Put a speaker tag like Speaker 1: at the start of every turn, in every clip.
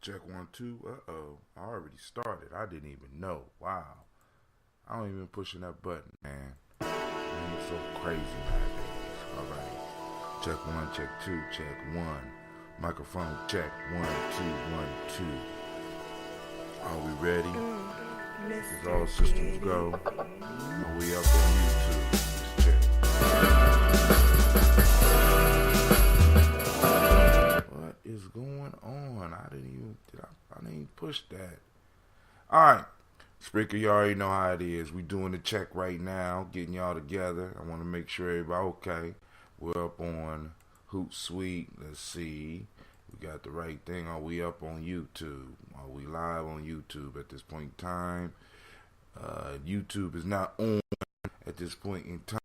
Speaker 1: Check 1 2. I already started. I didn't even know. Wow. I don't even pushing that button, man. Man, it's so crazy nowadays. All right. Check 1, check 2, check 1. Microphone check 1 2 1 2. Are we ready? Is all systems go? Are we up on YouTube? Let's check. What is going on? I didn't even push that. All right. Spreaker, you already know how it is. We doing the check right now, getting y'all together. I want to make sure everybody okay. We're up on Hootsuite. Let's see. We got the right thing. Are we up on YouTube? Are we live on YouTube at this point in time? YouTube is not on at this point in time.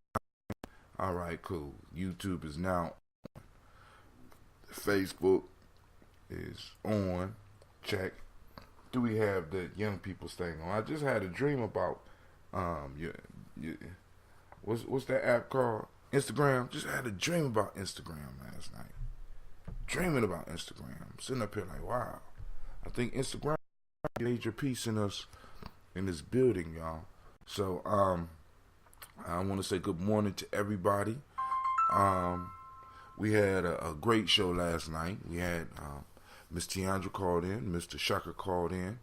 Speaker 1: All right, cool. YouTube is now on. Facebook is on. Check. Do we have the young people's thing on? I just had a dream about what's that app called? Instagram. Just had a dream about Instagram last night. Dreaming about Instagram. I'm sitting up here like, wow. I think Instagram major piece in us in this building, y'all. So I want to say good morning to everybody. We had a great show last night. We had Miss Tiandra called in, Mr. Shaka called in.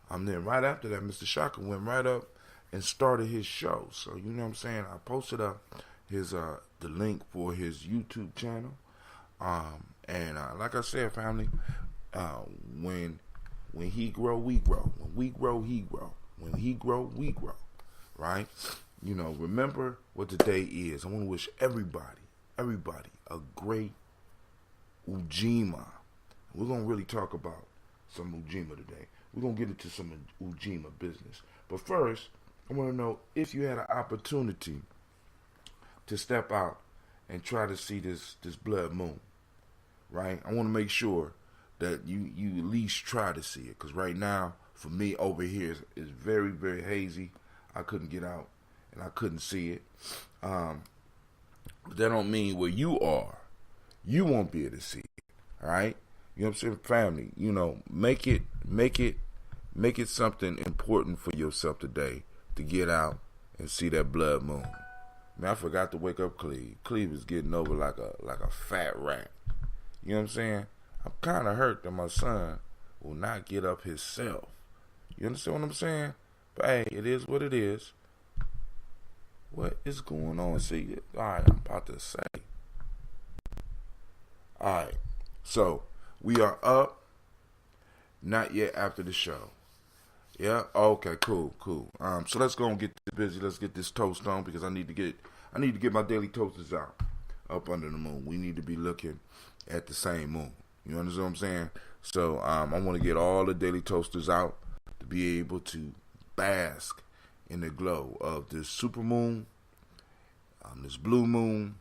Speaker 1: Then right after that, Mr. Shaka went right up and started his show. So you know what I'm saying? I posted up his the link for his YouTube channel. And like I said, family, when he grow, we grow. When we grow, he grow. When he grow, we grow. Right? You know, remember what the day is. I want to wish everybody a great Ujima. We're going to really talk about some Ujima today. We're going to get into some Ujima business. But first, I want to know if you had an opportunity to step out and try to see this blood moon. Right? I want to make sure that you at least try to see it. Because right now, for me over here, it's very, very hazy. I couldn't get out and I couldn't see it. But that don't mean where you are, you won't be able to see it. All right? You know what I'm saying? Family, you know, make it something important for yourself today to get out and see that blood moon. Man, I forgot to wake up Cleve. Cleve is getting over like a fat rat. You know what I'm saying? I'm kind of hurt that my son will not get up himself. You understand what I'm saying? But hey, it is what it is. What is going on? See, all right, I'm about to say. All right, so we are up. Not yet after the show. Yeah. Okay. Cool. So let's go and get busy. Let's get this toast on because I need to get my daily toasters out up under the moon. We need to be looking at the same moon. You understand what I'm saying? So I want to get all the daily toasters out to be able to bask in the glow of this super moon, this blue moon,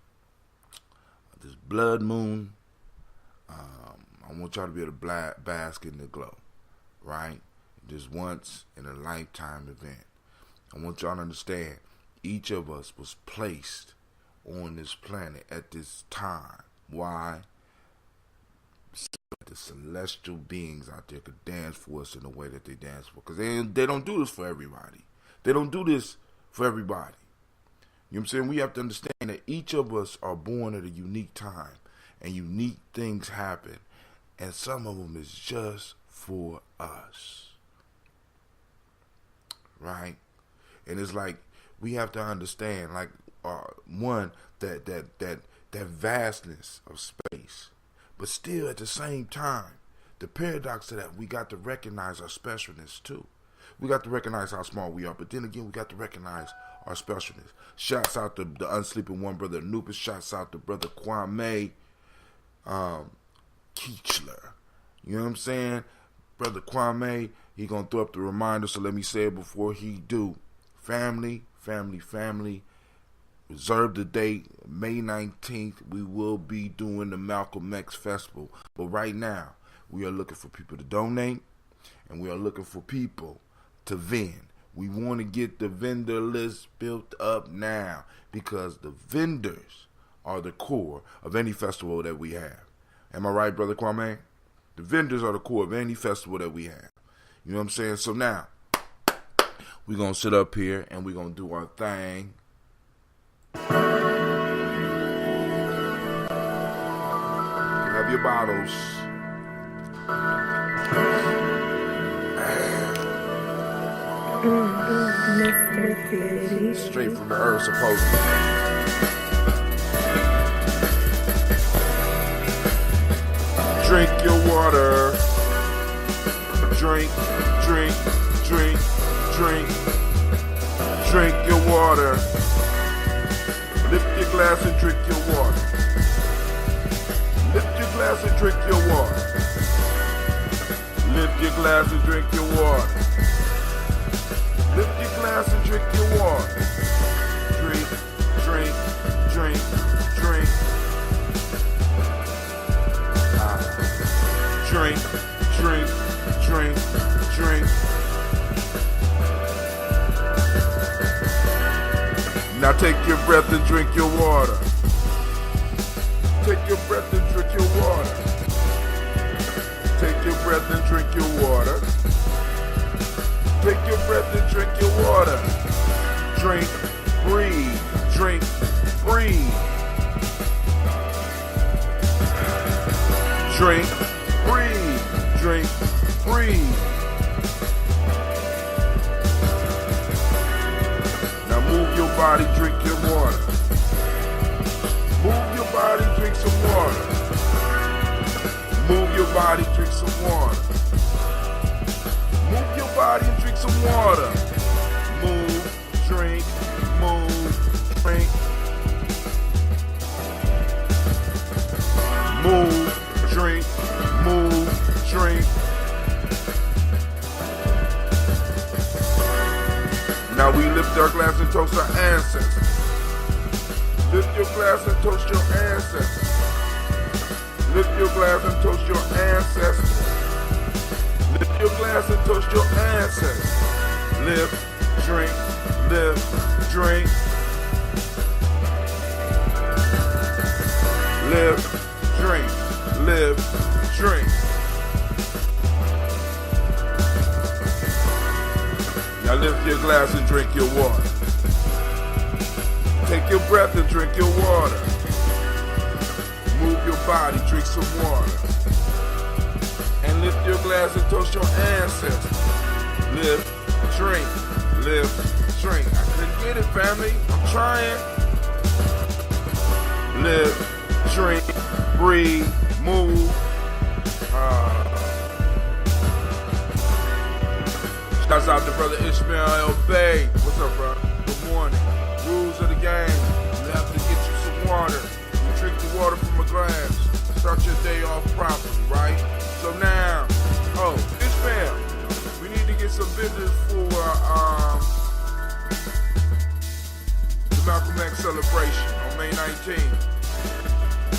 Speaker 1: this blood moon. I want y'all to be able to bask in the glow, right? Just once in a lifetime event. I want y'all to understand each of us was placed on this planet at this time. Why? So the celestial beings out there could dance for us in the way that they dance for. Because they don't do this for everybody. They don't do this for everybody. You know what I'm saying? We have to understand that each of us are born at a unique time. And unique things happen. And some of them is just for us. Right? And it's like, we have to understand, like, one, that vastness of space. But still, at the same time, the paradox of that, we got to recognize our specialness, too. We got to recognize how small we are. But then again, we got to recognize our specialness. Shouts out to the Unsleeping One, Brother Anubis. Shouts out to Brother Kwame Keechler. You know what I'm saying? Brother Kwame, he going to throw up the reminder, so let me say it before he do. Family. Reserve the date, May 19th. We will be doing the Malcolm X Festival. But right now, we are looking for people to donate, and we are looking for people to vend. We want to get the vendor list built up now because the vendors are the core of any festival that we have. Am I right, Brother Kwame? The vendors are the core of any festival that we have. You know what I'm saying? So now, we're going to sit up here and we're going to do our thing. Have your bottles. Straight from the earth, supposedly. Drink your water. Drink, drink, drink, drink. Drink your water. Lift your glass and drink your water. Lift your glass and drink your water. Lift your glass and drink your water. Lift your glass and drink your water. Drink, drink, drink, drink. Drink, drink, drink, drink. Now take your breath and drink your water. Take your breath and drink your water. Take your breath and drink your water. Take your breath and drink your water. Drink, breathe, drink, breathe. Drink, breathe, drink, breathe. Now move your body, drink your water. Move your body, drink some water. Move your body, drink some water. Move your body and drink some water. Move, drink, move, drink. Move, drink, move, drink. Now we lift our glass and toast our ancestors. Lift your glass and toast your ancestors. Lift your glass and toast your ancestors. Lift your glass and toast your ancestors. Lift, drink, lift, drink. Live, drink, live, drink. Now lift your glass and drink your water. Take your breath and drink your water. Move your body, drink some water. And lift your glass and toast your ancestors. Live, drink, live, drink. I couldn't get it, family. I'm trying. Live, drink, breathe, move. Shouts out to brother Ishmael L. Bay. What's up, bro? Good morning. Rules of the game. You have to get you some water. You drink the water from a glass. Start your day off properly, right? So now, Ishmael, we need to get some vendors for the Malcolm X celebration on May 19th.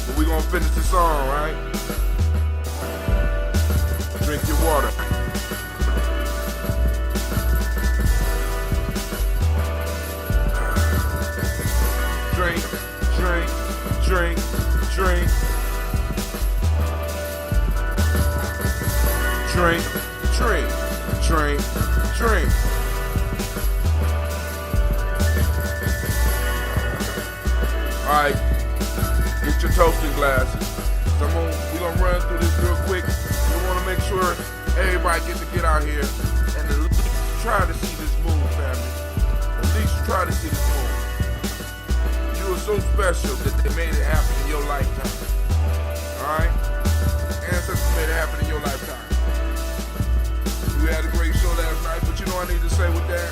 Speaker 1: But we're gonna finish the song, right? Drink your water. Drink, drink, drink, drink. Drink, drink, drink, drink. Alright, get your toasting glasses. We're gonna run through this real quick. We wanna make sure everybody gets to get out here and at least try to see this move, family. At least try to see this move. You are so special that they made it happen in your lifetime. Alright? Ancestors made it happen in your lifetime. We had a great show last night, but you know what I need to say with that?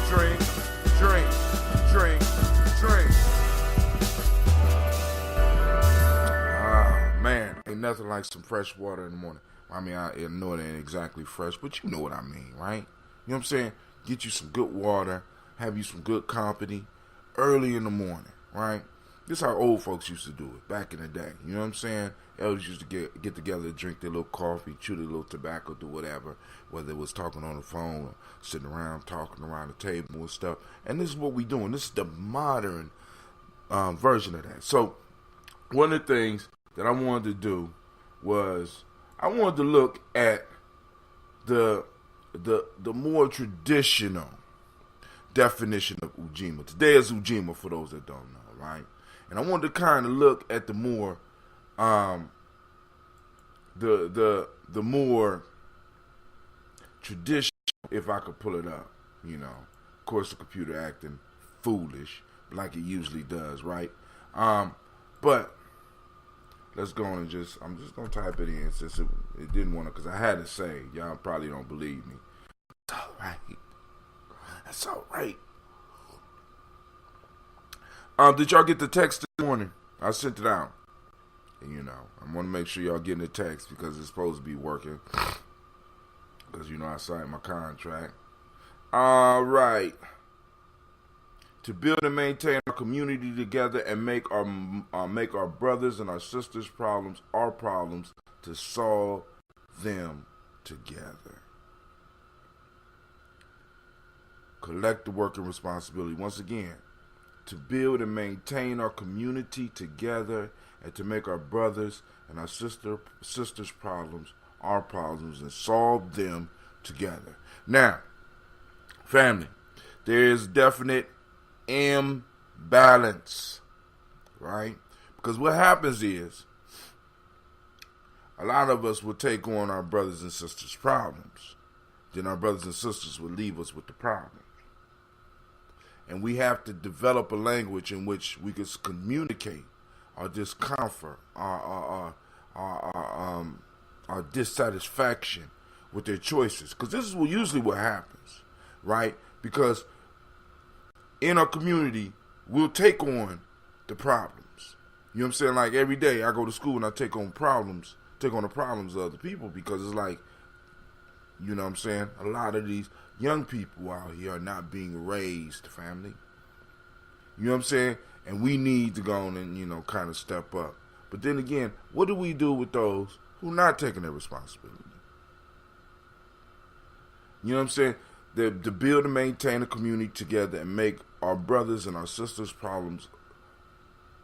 Speaker 1: Drink, drink, drink, drink. Man, ain't nothing like some fresh water in the morning. I mean, I know it ain't exactly fresh, but you know what I mean, right? You know what I'm saying? Get you some good water, have you some good company early in the morning, right? This is how old folks used to do it back in the day. You know what I'm saying? Elders used to get together, drink their little coffee, chew their little tobacco, do whatever, whether it was talking on the phone or sitting around talking around the table and stuff. And this is what we doing. This is the modern version of that. So one of the things that I wanted to do was I wanted to look at the more traditional definition of Ujima. Today is Ujima for those that don't know, right? And I wanted to kind of look at the more the more traditional, if I could pull it up, you know. Of course, the computer acting foolish like it usually does, right? But let's go on and I'm just gonna type it in since it didn't want to, because I had to say, y'all probably don't believe me. It's all right. That's all right. Did y'all get the text this morning? I sent it out. And, you know, I want to make sure y'all getting the text because it's supposed to be working. Because, you know, I signed my contract. All right. To build and maintain our community together and make our brothers and our sisters' problems our problems, to solve them together. Collective work and responsibility. Once again, to build and maintain our community together and to make our brothers and our sisters' problems our problems and solve them together. Now, family, there is definite imbalance, right? Because what happens is a lot of us will take on our brothers and sisters' problems. Then our brothers and sisters will leave us with the problem. And we have to develop a language in which we can communicate our discomfort, our dissatisfaction with their choices. Because this is usually what happens, right? Because in our community, we'll take on the problems. You know what I'm saying? Like every day I go to school and I take on the problems of other people, because it's like, you know what I'm saying, a lot of these young people out here are not being raised, family. You know what I'm saying? And we need to go on and, you know, kind of step up. But then again, what do we do with those who are not taking their responsibility? You know what I'm saying? To build and maintain a community together and make our brothers and our sisters' problems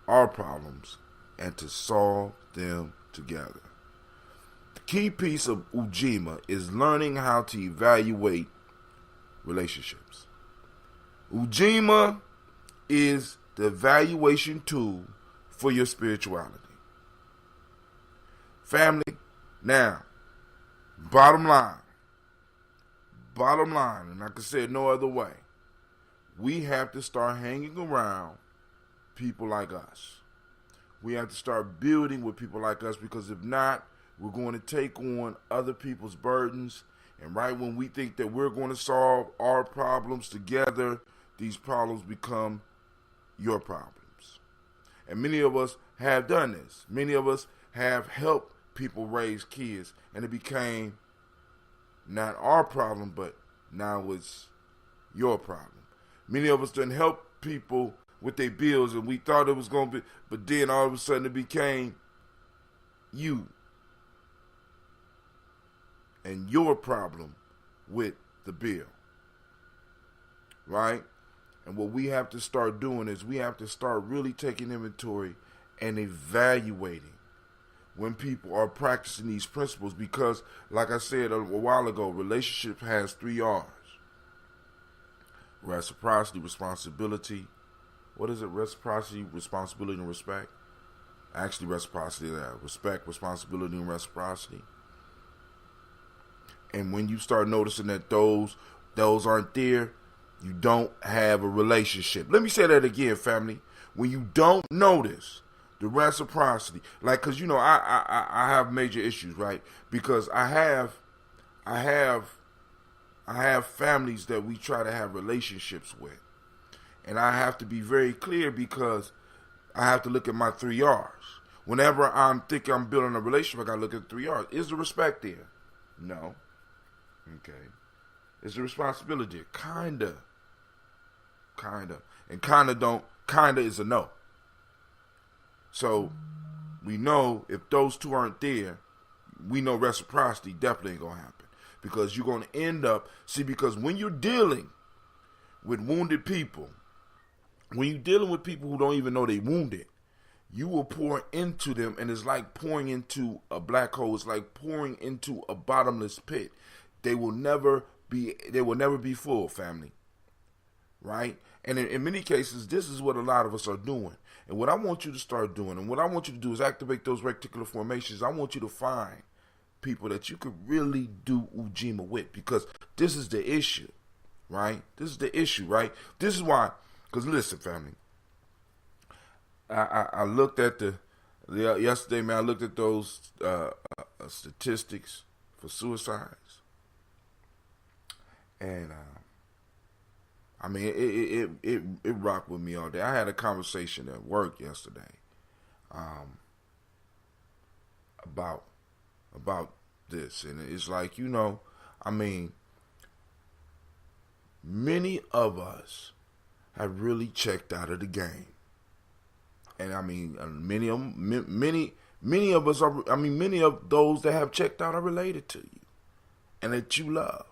Speaker 1: our problems and to solve them together. The key piece of Ujima is learning how to evaluate relationships. Ujima is the evaluation tool for your spirituality. Family, now, bottom line, and I can say it no other way, we have to start hanging around people like us. We have to start building with people like us, because if not, we're going to take on other people's burdens. And right when we think that we're going to solve our problems together, these problems become your problems. And many of us have done this. Many of us have helped people raise kids, and it became not our problem, but now it's your problem. Many of us didn't help people with their bills, and we thought it was going to be, but then all of a sudden it became you and your problem with the bill, right? And what we have to start doing is we have to start really taking inventory and evaluating when people are practicing these principles, because like I said a while ago, relationship has 3 R's. Reciprocity, responsibility. What is it? Reciprocity, responsibility, and respect. Actually, reciprocity, respect, responsibility, and reciprocity. And when you start noticing that those aren't there, you don't have a relationship. Let me say that again, family. When you don't notice the reciprocity, like, cause you know I have major issues, right? Because I have families that we try to have relationships with, and I have to be very clear, because I have to look at my 3 R's. Whenever I'm thinking I'm building a relationship, I gotta look at the 3 R's. Is the respect there? No. Okay. Is the responsibility there? Kinda. And kinda is a no. So we know if those 2 aren't there, we know reciprocity definitely ain't gonna happen. Because you're gonna end up, because when you're dealing with wounded people, when you're dealing with people who don't even know they wounded, you will pour into them, and it's like pouring into a black hole. It's like pouring into a bottomless pit. They will never be full, family. Right? And in many cases, this is what a lot of us are doing. And what I want you to start doing, and what I want you to do is activate those reticular formations. I want you to find people that you could really do Ujima with, because this is the issue, right? This is the issue, right? This is why, because listen, family, I looked at yesterday, man, I looked at those statistics for suicides, and I mean, it rocked with me all day. I had a conversation at work yesterday about this, and it's like, I mean, many of us have really checked out of the game, and I mean, many of us are. I mean, many of those that have checked out are related to you, and that you love,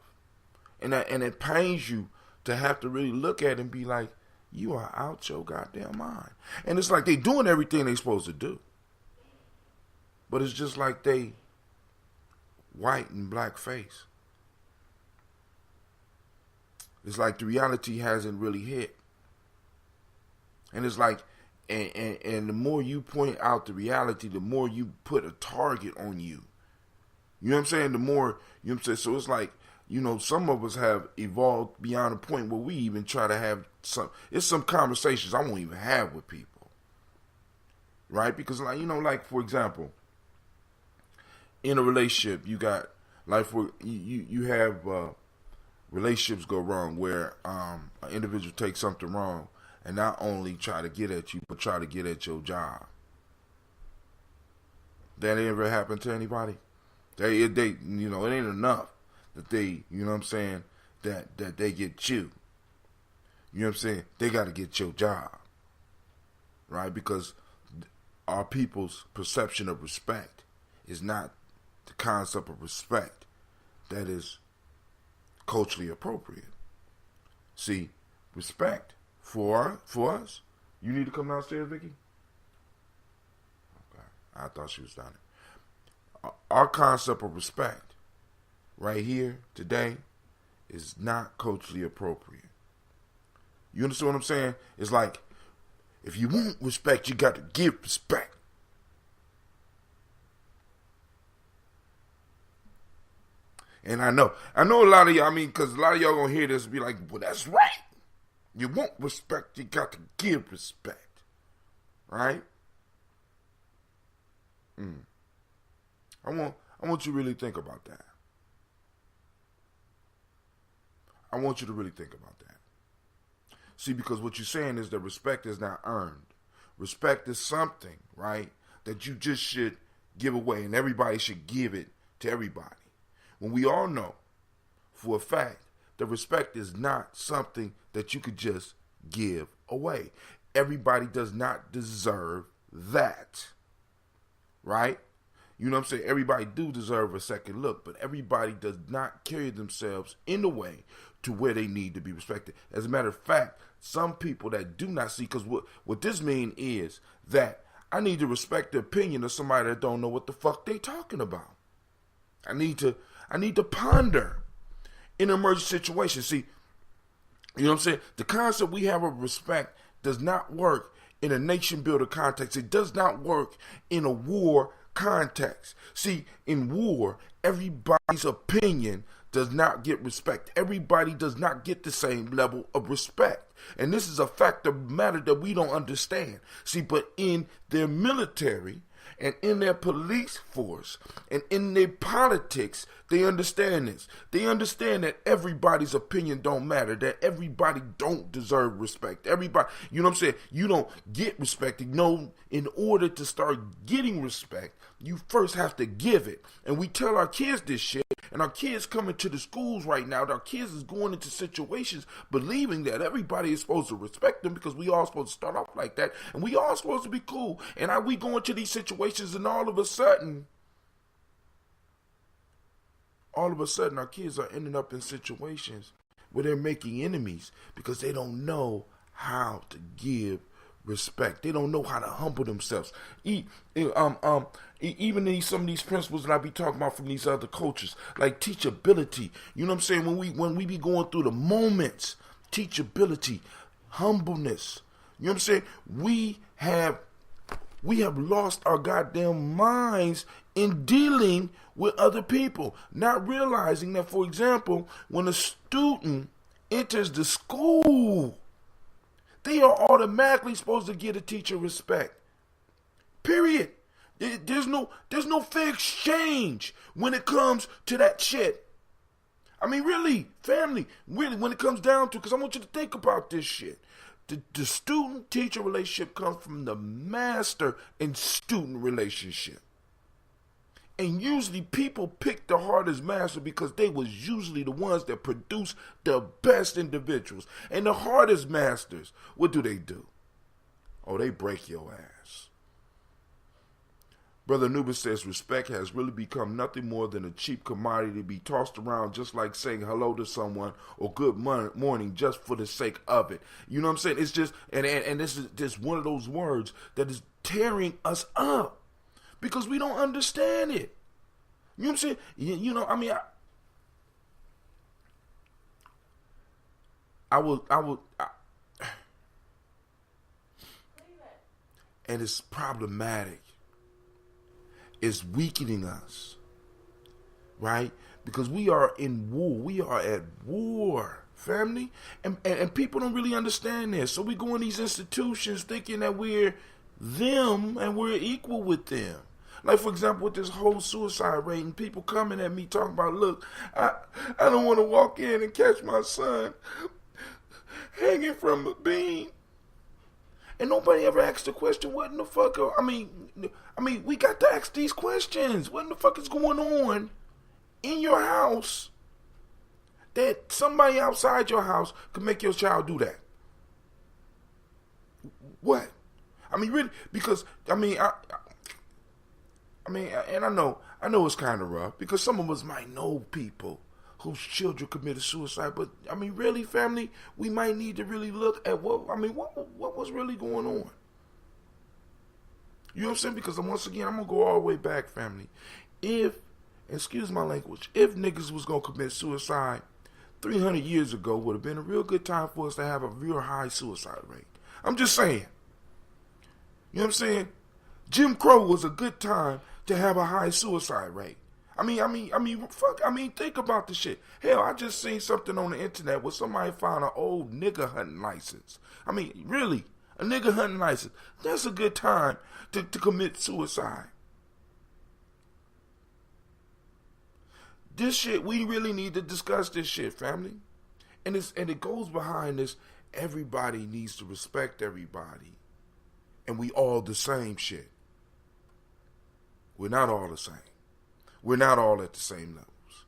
Speaker 1: and it pains you to have to really look at it and be like, you are out your goddamn mind. And it's like they doing everything they supposed to do. But it's just like they white and black face. It's like the reality hasn't really hit. And it's like, and the more you point out the reality, the more you put a target on you. You know what I'm saying? The more, you know what I'm saying? So it's like, some of us have evolved beyond a point where we even try to have some conversations I won't even have with people. Right? Because, like, for example, in a relationship, you got, like, you have relationships go wrong where an individual takes something wrong and not only try to get at you, but try to get at your job. That ever happened to anybody? It ain't enough that they, that they get you. You know what I'm saying? They got to get your job. Right? Because our people's perception of respect is not the concept of respect that is culturally appropriate. See, respect for us, you need to come downstairs, Vicky? Okay. I thought she was down there. Our concept of respect right here today is not culturally appropriate. You understand what I'm saying? It's like, if you want respect, you got to give respect. And I know a lot of y'all, because a lot of y'all gonna hear this and be like, well, that's right. You want respect, you got to give respect. Right? I want you to really think about that. I want you to really think about that. See, because what you're saying is that respect is not earned. Respect is something, right, that you just should give away, and everybody should give it to everybody. When we all know for a fact that respect is not something that you could just give away. Everybody does not deserve that. Right? You know what I'm saying? Everybody do deserve a second look, but everybody does not carry themselves in the way to where they need to be respected. As a matter of fact, some people that do not see, because what this means is that I need to respect the opinion of somebody that don't know what the fuck they talking about. I need to ponder in emergency situations. See, you know what I'm saying? The concept we have of respect does not work in a nation builder context. It does not work in a war context. See, in war, everybody's opinion does not get respect. Everybody does not get the same level of respect. And this is a fact of matter that we don't understand. See, but in their military and in their police force and in their politics, they understand this. They understand that everybody's opinion don't matter, that everybody don't deserve respect. Everybody, you know what I'm saying? You don't get respect. You know, in order to start getting respect, you first have to give it. And we tell our kids this shit, and our kids coming to the schools right now, our kids is going into situations believing that everybody is supposed to respect them because we all supposed to start off like that, and we all supposed to be cool. And we go into these situations, and all of a sudden, our kids are ending up in situations where they're making enemies because they don't know how to give respect. They don't know how to humble themselves. Even in some of these principles that I be talking about from these other cultures, like teachability. You know what I'm saying? When we be going through the moments, teachability, humbleness. You know what I'm saying? We have lost our goddamn minds in dealing with other people, not realizing that, for example, when a student enters the school, they are automatically supposed to give a teacher respect. Period. There's no fair exchange when it comes to that shit. I mean, really, family, really, when it comes down to, because I want you to think about this shit. The student-teacher relationship comes from the master and student relationship. And usually people pick the hardest master because they was usually the ones that produce the best individuals. And the hardest masters, what do? Oh, they break your ass. Brother Anubis says respect has really become nothing more than a cheap commodity to be tossed around just like saying hello to someone or good morning just for the sake of it. You know what I'm saying? It's just, and this is just one of those words that is tearing us up because we don't understand it. You know what I'm saying? You know, I mean, I would, and it's problematic. It's weakening us, right? Because we are in war. We are at war, family. And people don't really understand this. So we go in these institutions thinking that we're them and we're equal with them. Like, for example, with this whole suicide rate and people coming at me talking about, look, I don't want to walk in and catch my son hanging from a beam. And nobody ever asked the question, what in the fuck? I mean, we got to ask these questions. What in the fuck is going on in your house that somebody outside your house could make your child do that? What? I mean, really? Because, I mean, and I know it's kind of rough because some of us might know people whose children committed suicide, but I mean, really, family, we might need to really look at what was really going on. You know what I'm saying? Because once again, I'm gonna go all the way back, family. Excuse my language, if niggas was gonna commit suicide 300 years ago, would have been a real good time for us to have a real high suicide rate. I'm just saying. You know what I'm saying? Jim Crow was a good time to have a high suicide rate. I mean, think about the shit. Hell, I just seen something on the internet where somebody found an old nigga hunting license. I mean, really, a nigga hunting license. That's a good time to commit suicide. This shit, we really need to discuss this shit, family. And it goes behind this, everybody needs to respect everybody. And we all the same shit. We're not all the same. We're not all at the same levels.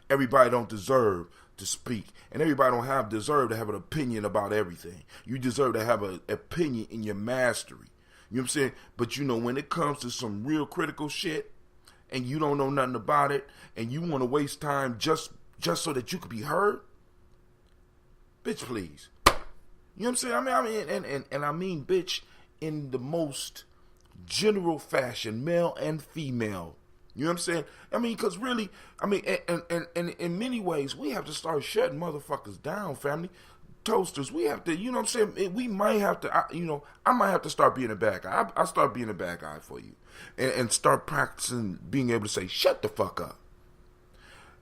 Speaker 1: Everybody don't deserve to speak. And everybody don't deserve to have an opinion about everything. You deserve to have an opinion in your mastery. You know what I'm saying? But you know, when it comes to some real critical shit, and you don't know nothing about it, and you want to waste time just so that you could be heard, bitch, please. You know what I'm saying? I mean, I mean, bitch, in the most general fashion, male and female. You know what I'm saying? I mean, because really, I mean, and in many ways, we have to start shutting motherfuckers down, family. Toasters, we have to, you know what I'm saying? We might have to, I might have to start being a bad guy. I start being a bad guy for you. And start practicing being able to say, shut the fuck up.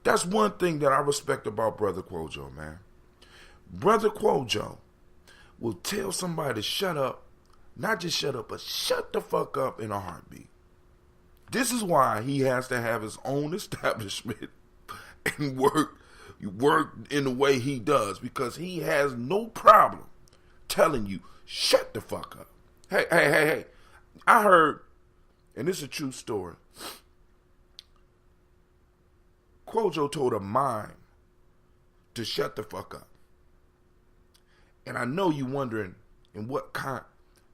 Speaker 1: That's one thing that I respect about Brother Quojo, man. Brother Quojo will tell somebody to shut up, not just shut up, but shut the fuck up in a heartbeat. This is why he has to have his own establishment and work in the way he does, because he has no problem telling you, shut the fuck up. Hey. I heard, and this is a true story, Quojo told a mime to shut the fuck up. And I know you wondering in what kind.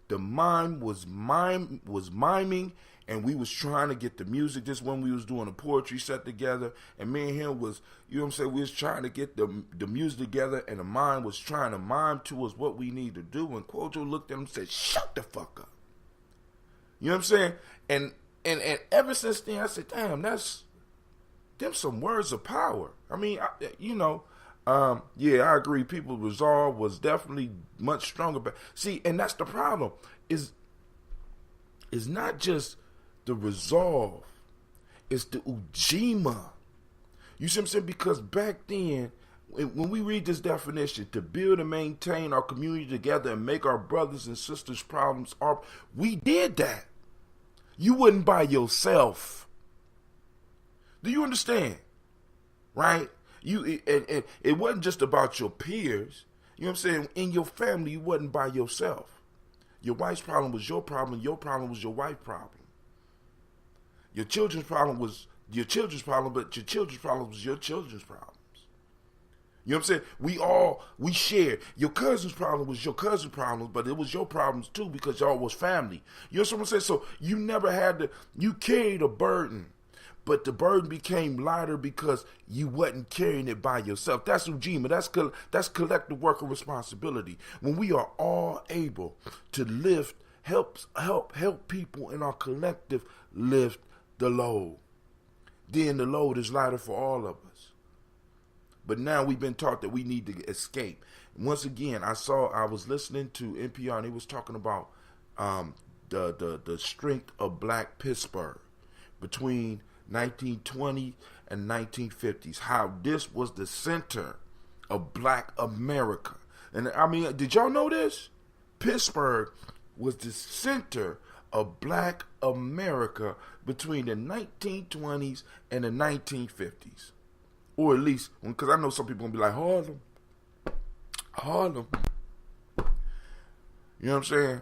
Speaker 1: The mime was miming And we was trying to get the music. This when we was doing a poetry set together, and me and him was, you know what I'm saying, we was trying to get the music together, and the mind was trying to mime to us what we need to do. And Quojo looked at him and said, "Shut the fuck up." You know what I'm saying? And ever since then, I said, "Damn, them some words of power." I mean, yeah, I agree. People's resolve was definitely much stronger. But see, and that's the problem is not just the resolve, it's the ujima. You see what I'm saying? Because back then, when we read this definition, to build and maintain our community together and make our brothers and sisters' problems, we did that. You wasn't by yourself. Do you understand? Right? And it wasn't just about your peers. You know what I'm saying? In your family, you wasn't by yourself. Your wife's problem was your problem. Your problem was your wife's problem. Your children's problem was your children's problem, but your children's problem was your children's problems. You know what I'm saying? We shared. Your cousin's problem was your cousin's problem, but it was your problems too because y'all was family. You know what I'm saying? So you never had you carried a burden, but the burden became lighter because you wasn't carrying it by yourself. That's ujima. That's collective worker responsibility. When we are all able to lift, help people in our collective lift the load, then the load is lighter for all of us. But now we've been taught that we need to escape. Once again, I was listening to NPR and he was talking about the strength of Black Pittsburgh between 1920 and 1950s. How this was the center of Black America. And I mean, did y'all know this? Pittsburgh was the center of Black America between the 1920s and the 1950s. Or at least, because I know some people going to be like, Harlem. You know what I'm saying?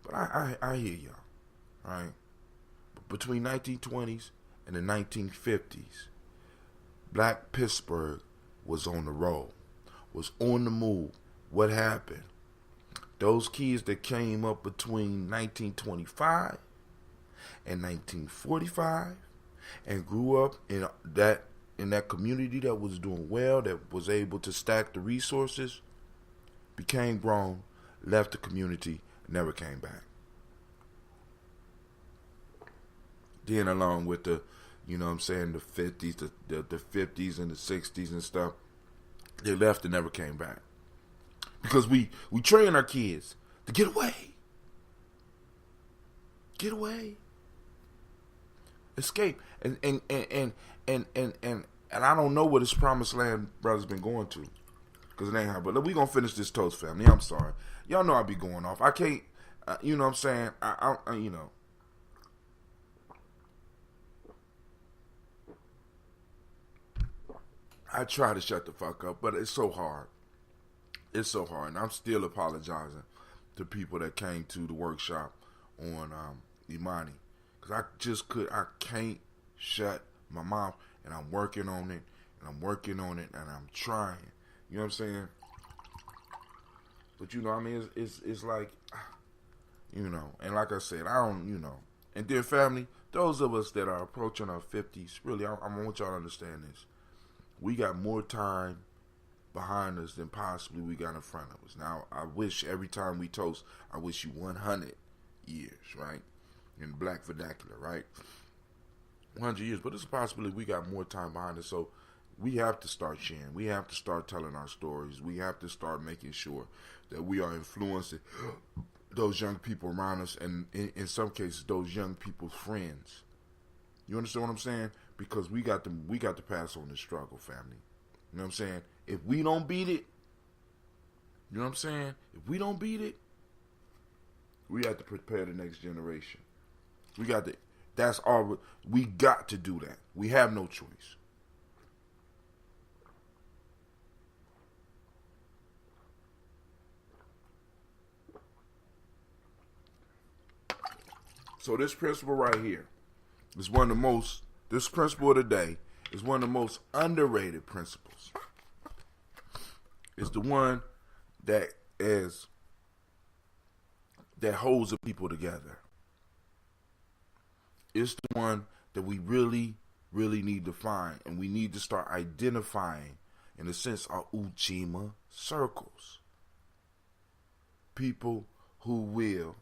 Speaker 1: But I hear y'all, right? But between 1920s and the 1950s, Black Pittsburgh was on the roll, was on the move. What happened? Those kids that came up between 1925 and 1945 and grew up in that community that was doing well, that was able to stack the resources, became grown, left the community, never came back. Then along with the, you know what I'm saying, the 50s, the 50s and the 60s and stuff, they left and never came back. Because we train our kids to get away. Get away. Escape. And I don't know what this promised land brother's been going to. Because it ain't how. But we going to finish this toast, family. I'm sorry. Y'all know I be going off. I can't, you know what I'm saying? I you know. I try to shut the fuck up, but it's so hard. It's so hard. And I'm still apologizing to people that came to the workshop on Imani. Because I can't shut my mouth. And I'm working on it. And I'm trying. You know what I'm saying? But you know what I mean? It's like, you know. And like I said, I don't, you know. And then family, those of us that are approaching our 50s, really, I want y'all to understand this. We got more time behind us than possibly we got in front of us. Now, I wish every time we toast, I wish you 100 years, right? In Black vernacular, right? 100 years, but it's a possibility we got more time behind us. So we have to start sharing. We have to start telling our stories. We have to start making sure that we are influencing those young people around us, and in some cases, those young people's friends. You understand what I'm saying? Because we got to pass on this struggle, family. You know what I'm saying? If we don't beat it, you know what I'm saying? If we don't beat it, we have to prepare the next generation. We got to do that. We have no choice. So this principle right here is this principle of the day is one of the most underrated principles. It's the one that holds the people together. It's the one that we really, really need to find. And we need to start identifying, in a sense, our Ujima circles. People who will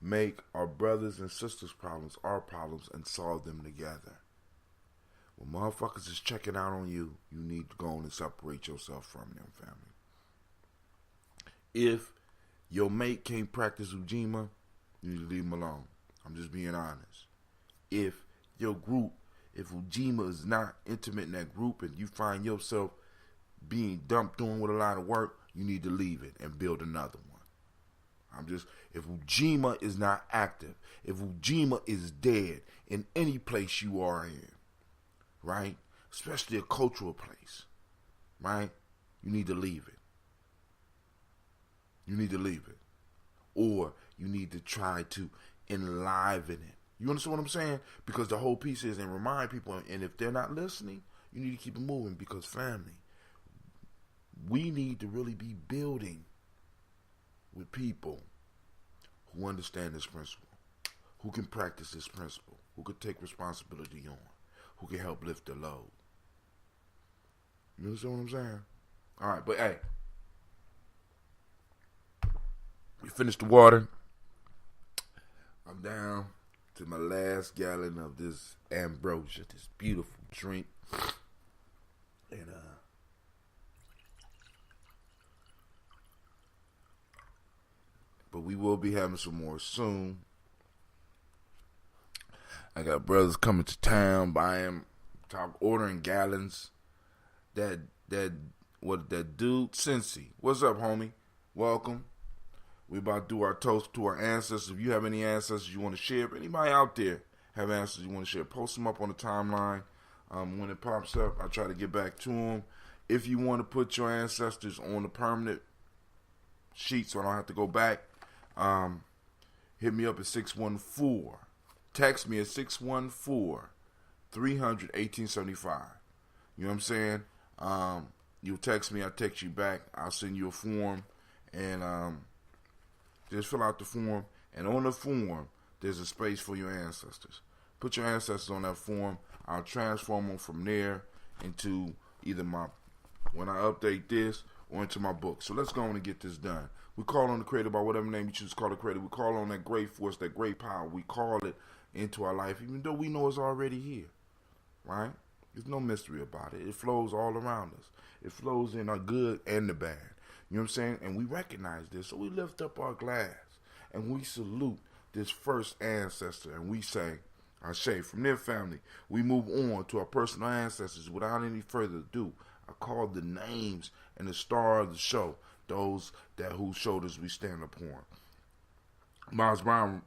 Speaker 1: make our brothers and sisters' problems our problems and solve them together. When motherfuckers is checking out on you, you need to go on and separate yourself from them, family. If your mate can't practice Ujima, you need to leave him alone. I'm just being honest. If your group, if Ujima is not intimate in that group and you find yourself being dumped on with a lot of work, you need to leave it and build another one. If Ujima is not active, if Ujima is dead in any place you are in, right? Especially a cultural place, right? You need to leave it. You need to leave it. Or you need to try to enliven it. You understand what I'm saying? Because the whole piece is, and remind people, and if they're not listening, you need to keep it moving, because family, we need to really be building with people who understand this principle, who can practice this principle, who can take responsibility on, who can help lift the load. You understand what I'm saying? All right, but hey, we finished the water. I'm down to my last gallon of this ambrosia, this beautiful drink. And but we will be having some more soon. I got brothers coming to town, ordering gallons. That dude, Cincy. What's up, homie? Welcome. We about to do our toast to our ancestors. If you have any ancestors you want to share, if anybody out there have ancestors you want to share, post them up on the timeline. When it pops up, I try to get back to them. If you want to put your ancestors on the permanent sheet so I don't have to go back, hit me up at 614. Text me at 614-300-1875. You know what I'm saying? You'll text me, I'll text you back. I'll send you a form, and just fill out the form. And on the form, there's a space for your ancestors. Put your ancestors on that form. I'll transform them from there into either when I update this, or into my book. So let's go on and get this done. We call on the Creator by whatever name you choose to call the Creator. We call on that great force, that great power. We call it into our life, even though we know it's already here, right? There's no mystery about it. It flows all around us. It flows in our good and the bad. You know what I'm saying? And we recognize this, so we lift up our glass and we salute this first ancestor, and we say, Ashe, from their family, we move on to our personal ancestors without any further ado. I call the names and the star of the show, those whose shoulders we stand upon. Miles Brown,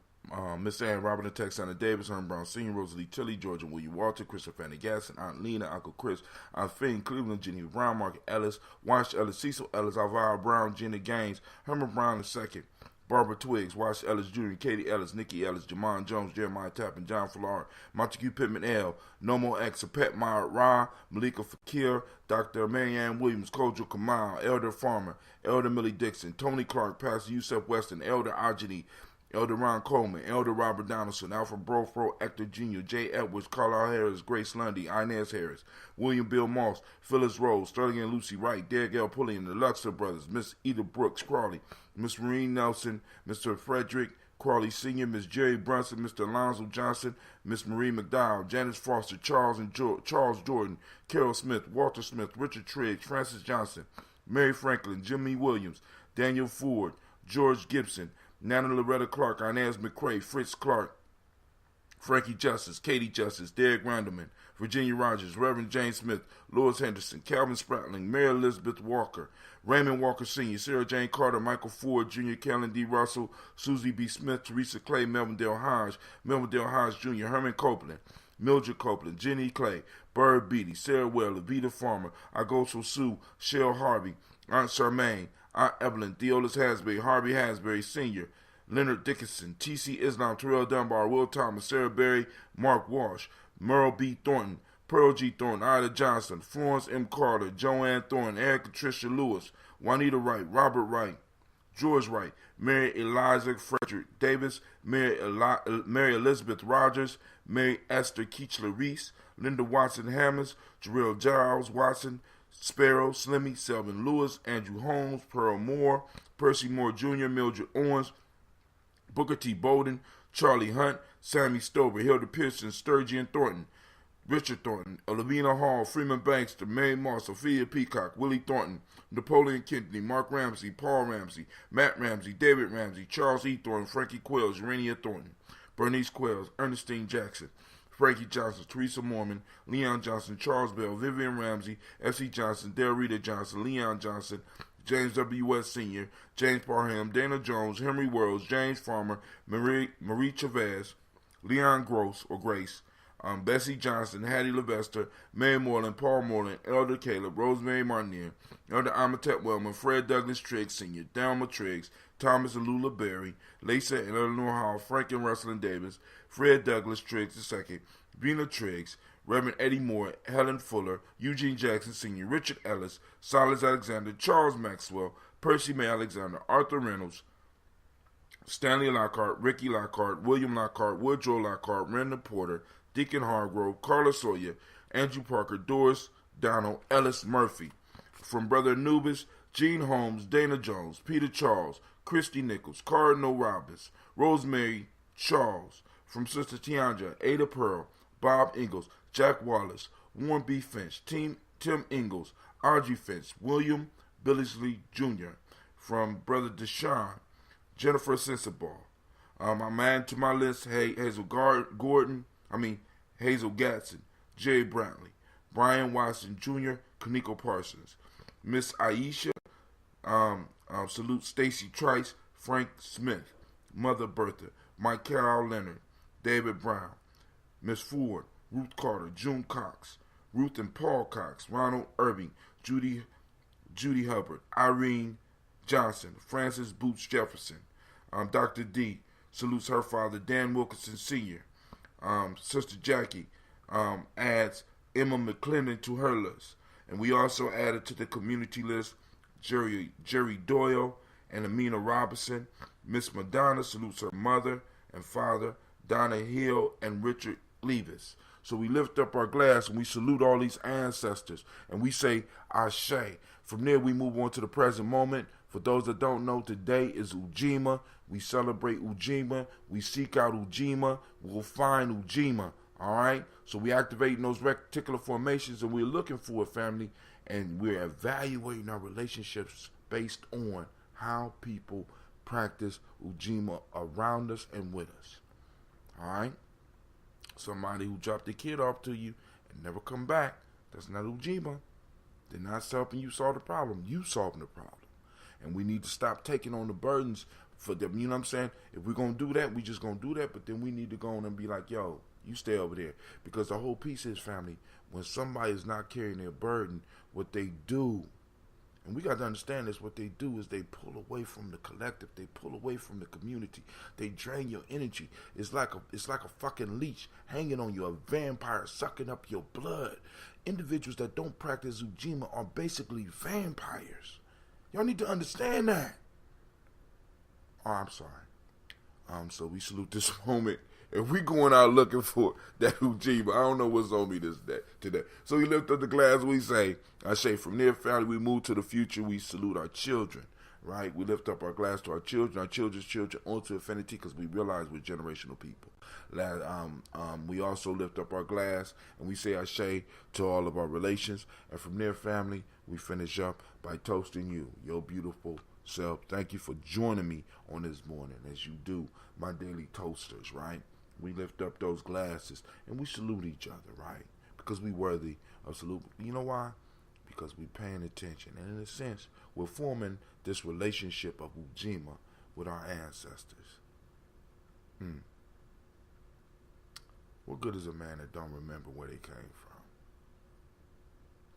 Speaker 1: Miss Ann, Robert and Texana Davis, Herman Brown Sr., Rosalie Tilley, Georgia William Walter, Christopher Fanny Gasson, Aunt Lena, Uncle Chris, Aunt Finn, Cleveland, Jenny Brown, Mark Ellis, Wash Ellis, Cecil Ellis, Alvaro Brown, Jenna Gaines, Herman Brown II, Barbara Twiggs, Wash Ellis Jr., Katie Ellis, Nikki Ellis, Jamon Jones, Jeremiah Tappan, John Flard, Montague Pittman L., Nomo X, Pet Meyer Ra, Malika Fakir, Dr. Marianne Williams, Kojo Kamal, Elder Farmer, Elder Millie Dixon, Tony Clark, Pastor Yusef Weston, Elder Ajani, Elder Ron Coleman, Elder Robert Donaldson, Alfred Brofro, Hector Jr., Jay Edwards, Carlisle Harris, Grace Lundy, Inez Harris, William Bill Moss, Phyllis Rose, Sterling and Lucy Wright, Derek L. Pulliam, the Luxor Brothers, Miss Eda Brooks Crawley, Miss Maureen Nelson, Mr. Frederick Crawley Sr., Miss Jerry Brunson, Mr. Alonzo Johnson, Miss Marie McDowell, Janice Foster, Charles Jordan, Carol Smith, Walter Smith, Richard Triggs, Francis Johnson, Mary Franklin, Jimmy Williams, Daniel Ford, George Gibson, Nana Loretta Clark, Inez McCrae, Fritz Clark, Frankie Justice, Katie Justice, Derek Randleman, Virginia Rogers, Reverend James Smith, Louis Henderson, Calvin Spratling, Mary Elizabeth Walker, Raymond Walker Sr., Sarah Jane Carter, Michael Ford Jr., Kellen D. Russell, Susie B. Smith, Teresa Clay, Melvin Dale Hodge Jr., Herman Copeland, Mildred Copeland, Jenny Clay, Bird Beatty, Sarah Well, Levita Farmer, Agoso Sue, Shell Harvey, Aunt Charmaine, Aunt Evelyn, Theolis Hasbury, Harvey Hasbury Sr., Leonard Dickinson, T.C. Islam, Terrell Dunbar, Will Thomas, Sarah Berry, Mark Walsh, Merle B. Thornton, Pearl G. Thornton, Ida Johnson, Florence M. Carter, Joanne Thornton, Erica Tricia Lewis, Juanita Wright, Robert Wright, George Wright, Mary Eliza Frederick Davis, Mary Elizabeth Rogers, Mary Esther Keechler Reese, Linda Watson Hammonds, Jarrell Giles Watson, Sparrow, Slimmy, Selvin Lewis, Andrew Holmes, Pearl Moore, Percy Moore Jr., Mildred Owens, Booker T. Bowden, Charlie Hunt, Sammy Stover, Hilda Pearson, Sturgeon Thornton, Richard Thornton, Olivina Hall, Freeman Bankster, Mary Moss, Sophia Peacock, Willie Thornton, Napoleon Kennedy, Mark Ramsey, Paul Ramsey, Matt Ramsey, David Ramsey, Charles E. Thornton, Frankie Quells, Urania Thornton, Bernice Quells, Ernestine Jackson, Frankie Johnson, Teresa Mormon, Leon Johnson, Charles Bell, Vivian Ramsey, F.C. Johnson, Del Rita Johnson, Leon Johnson, James W. West Sr., James Parham, Dana Jones, Henry Worrells, James Farmer, Marie Chavez, Leon Gross, or Grace, Bessie Johnson, Hattie Levester, Mary Moreland, Paul Moreland, Elder Caleb, Rosemary Marnier, Elder Amatet Wellman, Fred Douglas Triggs Sr., Delma Triggs, Thomas and Lula Berry, Lisa and Eleanor Hall, Frank and Russell Davis, Fred Douglas Triggs II, Vina Triggs, Reverend Eddie Moore, Helen Fuller, Eugene Jackson Sr., Richard Ellis, Silas Alexander, Charles Maxwell, Percy May Alexander, Arthur Reynolds, Stanley Lockhart, Ricky Lockhart, William Lockhart, Woodrow Lockhart, Randall Porter, Deacon Hargrove, Carla Sawyer, Andrew Parker, Doris Donald, Ellis Murphy. From Brother Anubis, Gene Holmes, Dana Jones, Peter Charles, Christy Nichols, Cardinal Robbins, Rosemary Charles. From Sister Tiandra, Ada Pearl, Bob Ingalls, Jack Wallace, Warren B. Finch, Tim Ingalls, Audrey Finch, William Billingsley Jr. From Brother Deshaun, Jennifer Sensabaugh. I'm adding to my list, Hazel Gatson, Jerry Brantley, Brian Watson Jr., Kaneko Parsons, Miss Aisha, salute Stacy Trice, Frank Smith, Mother Bertha, Mike Carroll Leonard, David Brown, Miss Ford, Ruth Carter, June Cox, Ruth and Paul Cox, Ronald Irving, Judy Hubbard, Irene Johnson, Francis Boots Jefferson, Dr. D salutes her father, Dan Wilkinson Sr., Sister Jackie adds Emma McClendon to her list. And we also added to the community list Jerry Doyle and Amina Robinson. Miss Madonna salutes her mother and father, Donna Hill and Richard Levis. So we lift up our glass and we salute all these ancestors and we say Ashe. From there we move on to the present moment. For those that don't know, today is Ujima. We celebrate Ujima. We seek out Ujima. We'll find Ujima. All right? So we activating those reticular formations and we're looking for a family and we're evaluating our relationships based on how people practice Ujima around us and with us. All right? Somebody who dropped their kid off to you and never come back, that's not Ujima. They're not helping you solve the problem. You solving the problem. And we need to stop taking on the burdens for them. You know what I'm saying? If we're going to do that, we just going to do that. But then we need to go on and be like, yo, you stay over there. Because the whole piece is, family, when somebody is not carrying their burden, what they do, and we got to understand this, what they do is they pull away from the collective. They pull away from the community. They drain your energy. It's like a fucking leech hanging on you, a vampire sucking up your blood. Individuals that don't practice Ujima are basically vampires. Y'all need to understand that. Oh, I'm sorry. So we salute this moment. And we going out looking for that Ujima. I don't know what's on me today. So we lift up the glass, we say, I say, from there, family, we move to the future. We salute our children, right? We lift up our glass to our children's children, onto infinity, because we realize we're generational people. We also lift up our glass, and we say Ashe to all of our relations. And from there, family, we finish up by toasting you, your beautiful self. Thank you for joining me on this morning, as you do my daily toasters, right? We lift up those glasses and we salute each other, right? Because we worthy of salute. You know why? Because we paying attention. And in a sense, we're forming this relationship of Ujima with our ancestors. What good is a man that don't remember where they came from?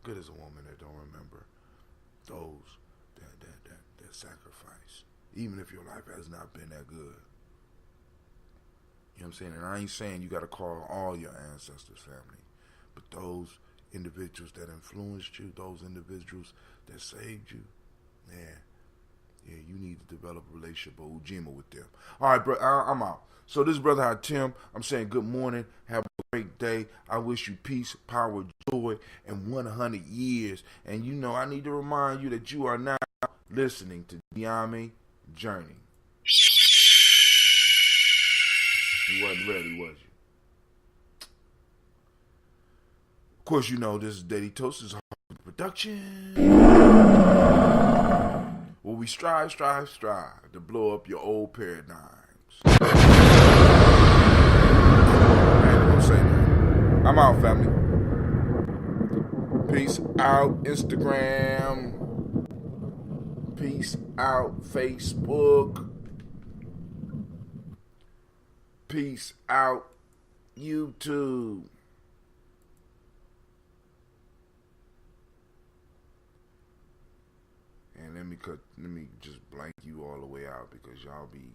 Speaker 1: Good is a woman that don't remember those that sacrifice, even if your life has not been that good. You know what I'm saying? And I ain't saying you got to call all your ancestors family, but those individuals that influenced you, those individuals that saved you, you need to develop a relationship or ujima with them. All right, bro, I'm out. So this brother had Tim. I'm saying good morning. Have a great day. I wish you peace, power, joy, and 100 years. And you know, I need to remind you that you are now listening to Gye-Nyame Journey. You wasn't ready, was you? Of course, you know this is Daily Toast's production. Well, we strive to blow up your old paradigms. Man, don't say that. I'm out, family. Peace out, Instagram. Peace out, Facebook. Peace out, YouTube. And let me just blank you all the way out because y'all be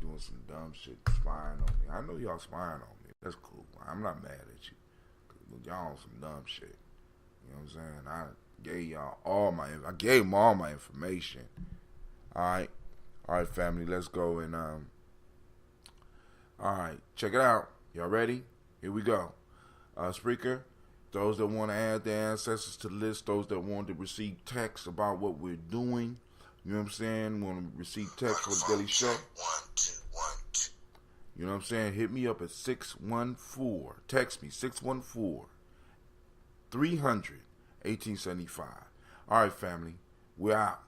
Speaker 1: doing some dumb shit, spying on me. I know y'all spying on me. That's cool. I'm not mad at you. Y'all on some dumb shit. You know what I'm saying? I gave them all my information. All right, family. Let's go and all right, check it out. Y'all ready? Here we go. Spreaker. Those that want to add their ancestors to the list, those that want to receive text about what we're doing, you know what I'm saying? Want to receive text for the daily show?
Speaker 2: 1, 2, 1, 2.
Speaker 1: You know what I'm saying? Hit me up at 614. Text me 614-300-1875. All right, family. We're out.